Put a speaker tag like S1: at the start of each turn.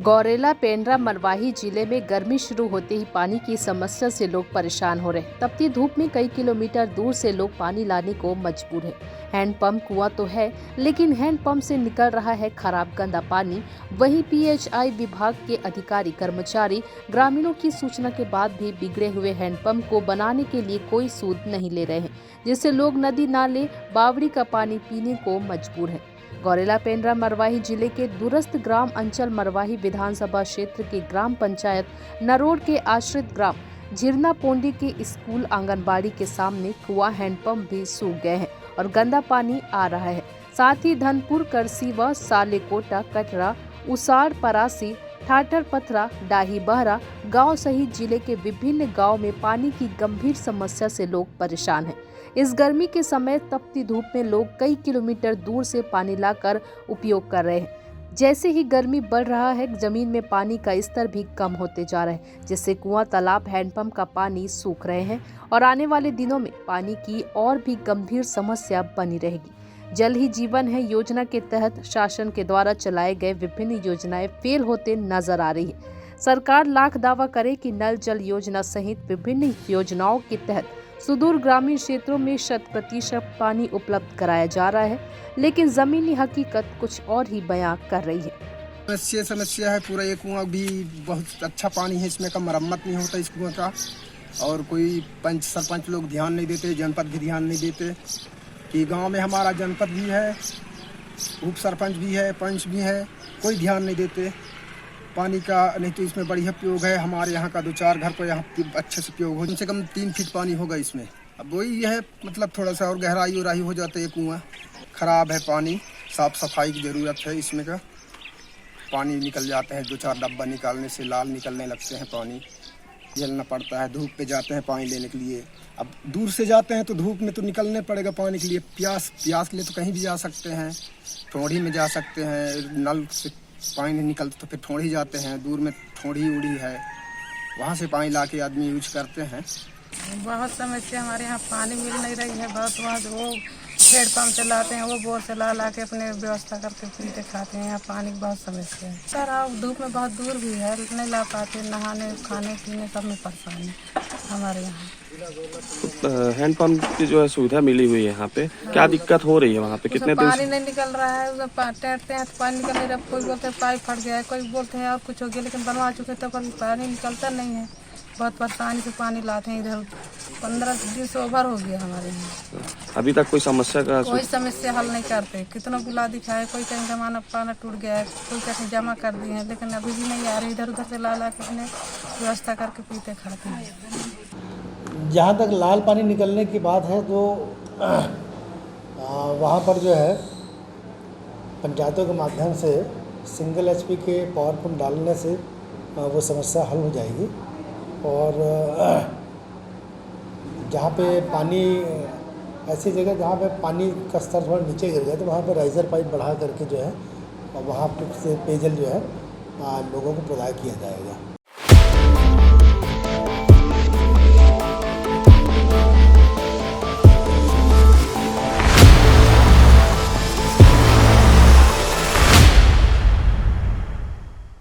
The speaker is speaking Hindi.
S1: गौरेला, पेंड्रा, मरवाही जिले में गर्मी शुरू होते ही पानी की समस्या से लोग परेशान हो रहे हैं। तपती धूप में कई किलोमीटर दूर से लोग पानी लाने को मजबूर है। हैंडपंप कुआं तो है, लेकिन हैंडपंप से निकल रहा है खराब गंदा पानी। वहीं पीएचई विभाग के अधिकारी कर्मचारी ग्रामीणों की सूचना के बाद भी बिगड़े हुए हैंडपंप को बनाने के लिए कोई सूद नहीं ले रहे हैं, जिससे लोग नदी नाले बावड़ी का पानी पीने को मजबूर है। गौरेला, पेंड्रा, मरवाही जिले के दूरस्थ ग्राम अंचल मरवाही विधानसभा क्षेत्र के ग्राम पंचायत नरोड़ के आश्रित ग्राम झिरना पोंडी के स्कूल आंगनबाड़ी के सामने कुआं हैंडपंप भी सूख गए हैं और गंदा पानी आ रहा है। साथ ही धनपुर, करसीवा, सालेकोटा, कटरा, उसाड़, परासी, ठाठर पथरा, डाही बहरा गांव सहित जिले के विभिन्न गांव में पानी की गंभीर समस्या से लोग परेशान हैं। इस गर्मी के समय तपती धूप में लोग कई किलोमीटर दूर से पानी लाकर उपयोग कर रहे हैं। जैसे ही गर्मी बढ़ रहा है, जमीन में पानी का स्तर भी कम होते जा रहा है, जिससे कुआं, तालाब, हैंडपंप का पानी सूख रहे हैं और आने वाले दिनों में पानी की और भी गंभीर समस्या बनी रहेगी। जल ही जीवन है योजना के तहत शासन के द्वारा चलाए गए विभिन्न योजनाएं फेल होते नजर आ रही है। सरकार लाख दावा करे कि नल जल योजना सहित विभिन्न योजनाओं के तहत सुदूर ग्रामीण क्षेत्रों में 100% पानी उपलब्ध कराया जा रहा है, लेकिन जमीनी हकीकत कुछ और ही बयां कर रही है।
S2: समस्या है पूरा। ये कुआं भी बहुत अच्छा पानी है, इसमें का मरम्मत नहीं होता इस कुआं का, और कोई पंच सरपंच लोग ध्यान नहीं देते, जनपद भी ध्यान नहीं देते कि गांव में हमारा जनपद भी है, उप सरपंच भी है, पंच भी है, कोई ध्यान नहीं देते पानी का। नहीं तो इसमें बढ़िया उपयोग है। हमारे यहाँ का 2-4 घर को यहाँ अच्छे से उपयोग हो, कम से कम 3 फीट पानी होगा इसमें। अब वही है, मतलब थोड़ा सा और गहराई हो जाता है। कुआं खराब है, पानी साफ सफाई की ज़रूरत है इसमें का। पानी निकल जाते हैं, 2-4 डब्बा निकालने से लाल निकलने लगते हैं, पानी जलना पड़ता है। धूप पे जाते हैं पानी लेने के लिए, अब दूर से जाते हैं तो धूप में तो निकलने पड़ेगा पानी के लिए। प्यास के लिए तो कहीं भी जा सकते हैं, ठोड़ी में जा सकते हैं, नल से पानी नहीं निकलता तो फिर ठोड़ी जाते हैं। दूर में ठोड़ी उड़ी है, वहाँ से पानी लाके आदमी यूज करते हैं।
S3: बहुत समस्या हमारे यहाँ पानी मिल नहीं रही है। बहुत वहाँ वो हैंडपंप चलाते हैं, वो बोर से ला के अपने व्यवस्था करके पीते खाते हैं। यहाँ पानी की बहुत समस्या है सर। आप धूप में बहुत दूर भी है, नहीं ला पाते, नहाने खाने पीने सब में परेशानी हमारे यहाँ।
S4: हैंडपंप की जो है सुविधा मिली हुई है यहाँ पे, क्या दिक्कत हो रही है वहाँ पे? कितने दिन
S3: पानी नहीं निकल रहा है, टैंटते हैं तो पानी निकल नहीं रहा। कोई बोलते हैं पाइप फट गया है, कोई बोलते हैं और कुछ हो गया, लेकिन बनवा चुके तो पानी निकलता नहीं है। बहुत परेशानी से पानी लाते हैं इधर। 15 दिन से ओवर हो गया हमारे यहाँ।
S4: अभी तक कोई समस्या का
S3: कोई समस्या हल नहीं करते। कितना बुला दिखाए, कोई कहीं जमाना पाना टूट गया है, कोई कहीं जमा कर दिए हैं, लेकिन अभी भी नहीं आ रही। इधर उधर से ला के अपने व्यवस्था करके पीते खाते हैं।
S5: जहाँ तक लाल पानी निकलने की बात है तो वहाँ पर जो है पंचायतों के माध्यम से सिंगल एचपी के पावर पंप डालने से वो समस्या हल हो जाएगी। और जहाँ पे पानी, ऐसी जगह जहाँ पे पानी का स्तर थोड़ा नीचे गिर जाए तो वहाँ पे राइजर पाइप बढ़ा करके जो है वहाँ से पेयजल जो है लोगों को प्रदान किया जाएगा।